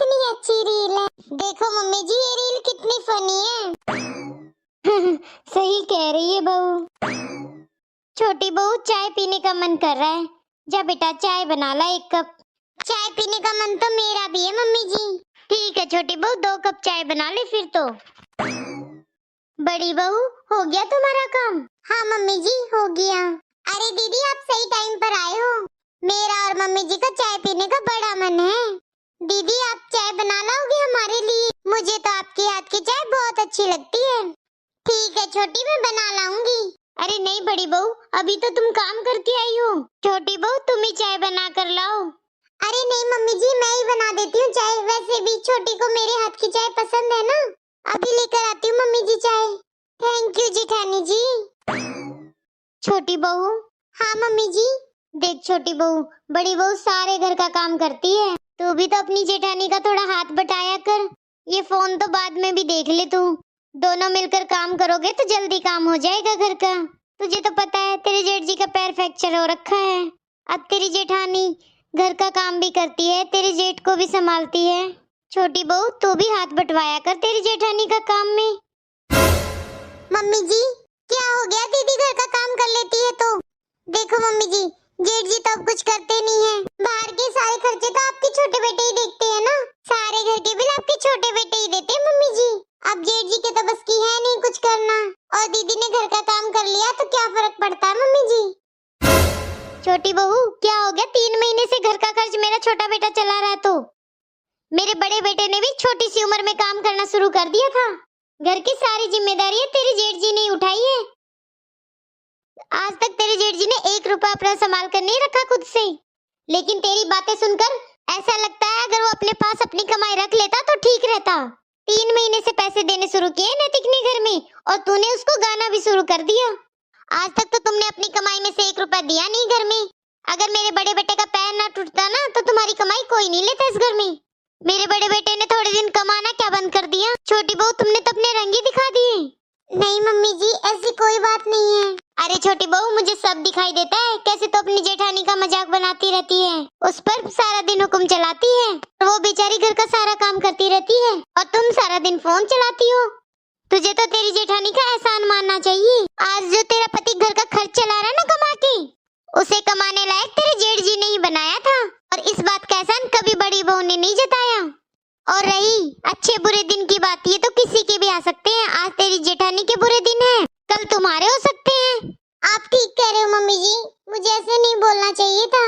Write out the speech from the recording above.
कितनी अच्छी रील है। देखो मम्मी जी ये रील कितनी फनी है। सही कह रही है बहू। छोटी बहू चाय पीने का मन कर रहा है, जा बेटा चाय बना ला 1 कप। चाय पीने का मन तो मेरा भी है मम्मी जी। ठीक है छोटी बहू 2 कप चाय बना ले फिर तो। बड़ी बहू हो गया तुम्हारा काम? हाँ मम्मी जी हो गया। अरे दीदी आप सही टाइम पर आए हो, मेरा और मम्मी जी का चाय पीने का बड़ा मन है। दीदी आप चाय बना लाओगे हमारे लिए? मुझे तो आपके हाथ की चाय बहुत अच्छी लगती है। ठीक है छोटी मैं बना लाऊंगी। अरे नहीं बड़ी बहू अभी तो तुम काम करके आई हो, छोटी बहू तुम ही चाय बना कर लाओ। अरे नहीं मम्मी जी मैं ही बना देती हूँ चाय, वैसे भी छोटी को मेरे हाथ की चाय पसंद है ना। अभी लेकर आती हूँ मम्मी जी चाय। थैंक यू जेठानी जी। छोटी बहू। हाँ मम्मी जी। देख छोटी बहू बड़ी बहू सारे घर का काम करती है, तू भी तो अपनी जेठानी का थोड़ा हाथ बटाया कर। ये फोन तो बाद में भी देख ले तू, दोनों मिलकर काम करोगे तो जल्दी काम हो जाएगा घर का। तुझे तो पता है तेरे जेठ जी का पैर फ्रैक्चर हो रखा है, अब तेरी जेठानी घर का काम भी करती है, तेरे जेठ को भी संभालती है। छोटी बहू तू भी हाथ बटवाया कर तेरी जेठानी का काम में। मम्मी जी क्या हो गया, दीदी घर का काम कर लेती है तो। देखो मम्मी जी जेठ जी तो अब कुछ करते नहीं है, बाहर के सारे खर्चे तो आपके छोटे बेटे ही देखते हैं ना, सारे घर के बिल आपके छोटे बेटे ही देते हैं मम्मी जी। अब जेठ जी के तो बस की है नहीं कुछ करना, और दीदी ने घर का काम कर लिया तो क्या फर्क पड़ता है मम्मी जी। छोटी बहू क्या हो गया, 3 महीने से घर का खर्च मेरा छोटा बेटा चला रहा है, तो मेरे बड़े बेटे ने भी छोटी सी उम्र में काम करना शुरू कर दिया था। घर की सारी जिम्मेदारियां तेरे जेठ जी ने उठाई है, आज तक तेरे जेठ जी ने 1 रुपया अपना संभाल कर नहीं रखा खुद से। लेकिन तेरी बातें सुनकर ऐसा लगता है अगर वो अपने पास अपनी कमाई रख लेता तो ठीक रहता। 3 महीने से पैसे देने शुरू किए नैतिक ने घर में, और तूने उसको गाना भी शुरू कर दिया। आज तक तो तुमने अपनी कमाई में से 1 रुपया दिया नहीं घर में। अगर मेरे बड़े बेटे का पैर ना टूटता ना तो तुम्हारी कमाई कोई नहीं लेता इस घर में। मेरे बड़े बेटे ने थोड़े दिन कमाना क्या बंद कर दिया? छोटी बहू तुमने तो अपने रंग ही दिखा दिए। नहीं मम्मी जी ऐसी कोई बात नहीं है। अरे छोटी बहू मुझे सब दिखाई देता है, कैसे तो अपनी जेठानी का मजाक बनाती रहती है, उस पर सारा दिन हुक्म चलाती है, वो बेचारी घर का सारा काम करती रहती है और तुम सारा दिन फोन चलाती हो। तुझे तो तेरी जेठानी का एहसान मानना चाहिए। आज जो तेरा पति घर का खर्च चला रहा है ना कमा के, उसे कमाने लायक तेरे जेठ जी ने ही बनाया था, और इस बात का एहसान कभी बड़ी बहू ने नहीं जताया। और रही अच्छे बुरे दिन की बात, ये तो किसी के भी आ सकते हैं। आज तेरी जेठानी के बुरे दिन है, कल तुम्हारे हो सकते हैं। आप ठीक कह रहे हो मम्मी जी, मुझे ऐसे नहीं बोलना चाहिए था।